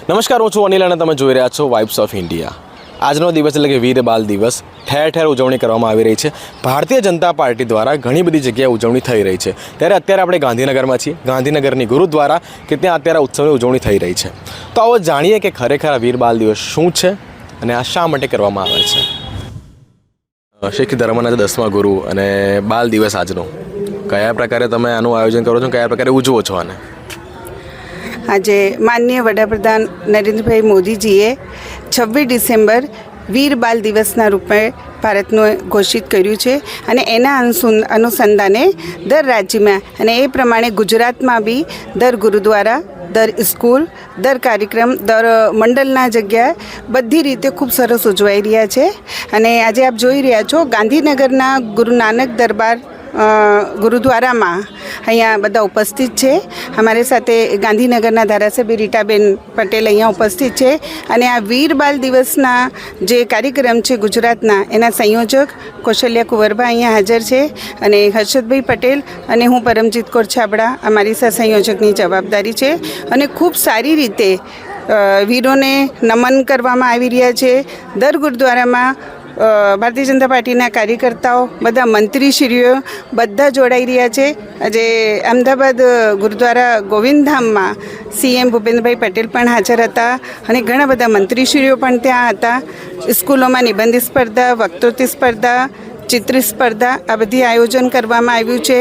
નમસ્કાર, હું છું અનિલ અને તમે જોઈ રહ્યા છો વાઇબ્સ ઓફ ઇન્ડિયા। આજનો દિવસ એટલે કે વીર બાલ દિવસ ઠેર ઠેર ઉજવણી કરવામાં આવી રહી છે। ભારતીય જનતા પાર્ટી દ્વારા ઘણી બધી જગ્યાએ ઉજવણી થઈ રહી છે। ત્યારે અત્યારે આપણે ગાંધીનગરમાં છીએ, ગાંધીનગરની ગુરુદ્વારા કે ત્યાં અત્યારે ઉત્સવની ઉજવણી થઈ રહી છે। તો આવો જાણીએ કે ખરેખર આ વીર બાલ દિવસ શું છે અને આ શા માટે કરવામાં આવે છે। શીખ ધર્મના 10મા ગુરુ અને બાલ દિવસ આજનો કયા પ્રકારે તમે આનું આયોજન કરો છો, કયા પ્રકારે ઉજવો છો આને? આજે માનનીય વડાપ્રધાન નરેન્દ્રભાઈ મોદીજીએ 26 ડિસેમ્બર વીર બાલ દિવસના રૂપે ભારતનું ઘોષિત કર્યું છે અને એના અનુસંધાને દર રાજ્યમાં અને એ પ્રમાણે ગુજરાતમાં બી દર ગુરુદ્વારા, દર સ્કૂલ, દર કાર્યક્રમ, દર મંડળના જગ્યાએ બધી રીતે ખૂબ સરસ ઉજવાઈ રહ્યા છે। અને આજે આપ જોઈ રહ્યા છો ગાંધીનગરના ગુરુ નાનક દરબાર ગુરુદ્વારામાં અહીંયા બધા ઉપસ્થિત છે। અમારી સાથે ગાંધીનગરના ધારાસભ્ય રીટાબેન પટેલ અહીંયા ઉપસ્થિત છે અને આ વીર બાલ દિવસના જે કાર્યક્રમ છે ગુજરાતના એના સંયોજક કૌશલ્યા કુંવરબા અહીંયા હાજર છે અને હર્ષદભાઈ પટેલ અને હું પરમજીત કૌર છાબડા અમારી સાથે સંયોજકની જવાબદારી છે અને ખૂબ સારી રીતે વીરોને નમન કરવામાં આવી રહ્યા છે। દર ગુરુદ્વારામાં ભારતીય જનતા પાર્ટીના કાર્યકર્તાઓ, બધા મંત્રીશ્રીઓ બધા જોડાઈ રહ્યા છે। આજે અમદાવાદ ગુરુદ્વારા ગોવિંદધામમાં સીએમ ભૂપેન્દ્રભાઈ પટેલ પણ હાજર હતા અને ઘણા બધા મંત્રીશ્રીઓ પણ ત્યાં હતા। સ્કૂલોમાં નિબંધ સ્પર્ધા, વક્તૃત્વ સ્પર્ધા, ચિત્ર સ્પર્ધા આ બધી આયોજન કરવામાં આવ્યું છે।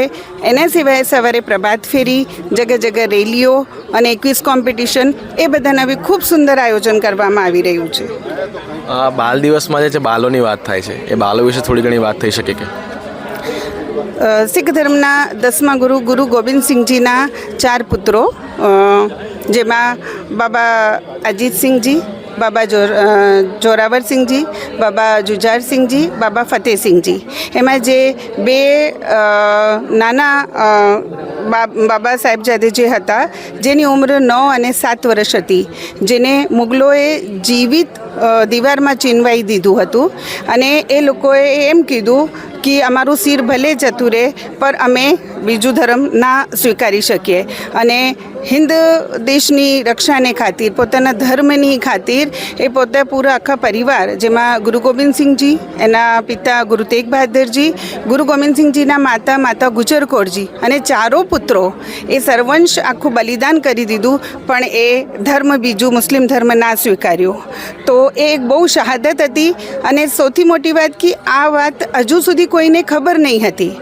એના સિવાય સવારે પ્રભાત ફેરી, જગ્યા જગ્યા રેલીઓ અને ક્વિઝ કોમ્પિટિશન એ બધાના બી ખૂબ સુંદર આયોજન કરવામાં આવી રહ્યું છે। બાલ દિવસમાં જે છે બાલોની વાત થાય છે, એ બાલો વિશે થોડી ઘણી વાત થઈ શકે કે? શીખ ધર્મના 10મા ગુરુ ગુરુ ગોવિંદસિંહજીના 4 પુત્રો, જેમાં બાબા અજીતસિંહજી, બાબા જોરાવરસિંહજી, બાબા જુજારસિંહજી, બાબા ફતેહસિંહજી, એમાં જે બે નાના બાબા સાહેબજાદે જે હતા જેની ઉંમર 9 અને 7 વર્ષ હતી, જેને મુગલોએ જીવિત દીવારમાં ચીનવાઈ દીધું હતું અને એ લોકોએ એમ કીધું કે અમારું શિર ભલે જતું રહે પર અમે બીજું ધર્મ ના સ્વીકારી શકીએ અને હિન્દ દેશની રક્ષાને ખાतिर, પોતાના ધર્મની ખાतिर એ પોતે પૂરા આખા પરિવાર, જેમાં ગુરુ ગોવિંદસિંહજી, એના પિતા ગુરુ તેગ બહાદુરજી, ગુરુ ગોવિંદસિંહજીના માતા ગુજર કૌરજી અને 4 પુત્રો એ સર્વંશ આખું બલિદાન કરી દીધું પણ એ ધર્મ બીજું મુસ્લિમ ધર્મ ના સ્વીકાર્યો। તો એ એક બહુ શહાદત હતી અને સૌથી મોટી વાત કે આ વાત હજુ સુધી કોઈને ખબર નહીં હતી।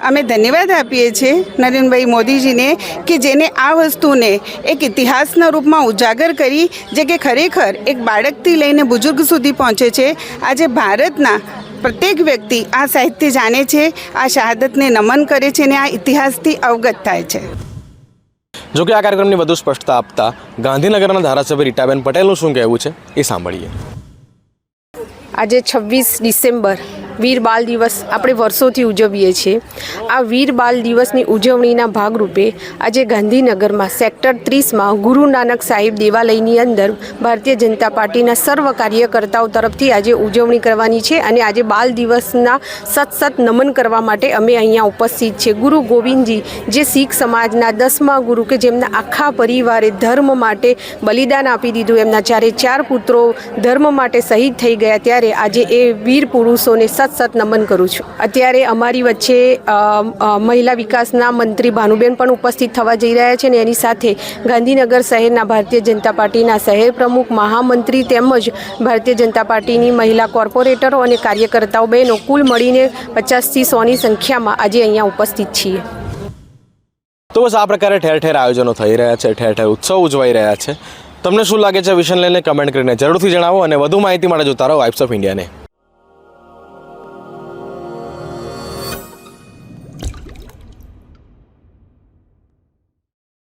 અમે ધન્યવાદ આપીએ છીએ નરેન્દ્રભાઈ મોદીજીને કે જેને આ વસ્તુને એક ઇતિહાસના રૂપમાં ઉજાગર કરી, જે કે ખરેખર એક બાળકથી લઈને બુઝુર્ગ સુધી પહોંચે છે। આજે ભારતના પ્રત્યેક વ્યક્તિ આ સાહિત્ય જાણે છે, આ શહાદતને નમન કરે છે અને આ ઇતિહાસથી અવગત થાય છે। જો કે આ કાર્યક્રમની વધુ સ્પષ્ટતા આપતા ગાંધીનગરના ધારાસભ્ય રીટાબેન પટેલનું શું કહેવું છે એ સાંભળીએ। આજે 26 ડિસેમ્બર વીર બાલ દિવસ આપણે વર્ષોથી ઉજવીએ છીએ। આ વીર બાલ દિવસની ઉજવણીના ભાગરૂપે આજે ગાંધીનગરમાં સેક્ટર 30માં ગુરુ નાનક સાહેબ દેવાલયની અંદર ભારતીય જનતા પાર્ટીના સર્વ કાર્યકર્તાઓ તરફથી આજે ઉજવણી કરવાની છે અને આજે બાલ દિવસના સતત નમન કરવા માટે અમે અહીંયા ઉપસ્થિત છે। ગુરુ ગોવિંદજી જે શીખ સમાજના 10મા ગુરુ કે જેમના આખા પરિવારે ધર્મ માટે બલિદાન આપી દીધું, એમના 4 પુત્રો ધર્મ માટે શહીદ થઈ ગયા, ત્યારે આજે એ વીર પુરુષોને સત નમન કરું છું। અત્યારે અમારી વચ્ચે મહિલા વિકાસના મંત્રી ભાનુબેન પણ ઉપસ્થિત થવા જઈ રહ્યા છે અને એની સાથે ગાંધીનગર શહેરના ભારતીય જનતા પાર્ટીના શહેર પ્રમુખ, મહામંત્રી તેમજ ભારતીય જનતા પાર્ટીની મહિલા કોર્પોરેટરો અને કાર્યકર્તાઓ બહેનો કુલ મળીને 50થી 100ની સંખ્યામાં આજે અહીંયા ઉપસ્થિત છીએ। તો બસ આ પ્રકારે ઠેર ઠેર આયોજનો થઈ રહ્યા છે, ઠેર ઠેર ઉત્સવ ઉજવાઈ રહ્યા છે। તમને શું લાગે છે વિષય લઈને કમેન્ટ કરીને જરૂરથી જણાવો અને વધુ માહિતી માટે જોતા રહો વાઇબ્સ ઓફ ઇન્ડિયાને।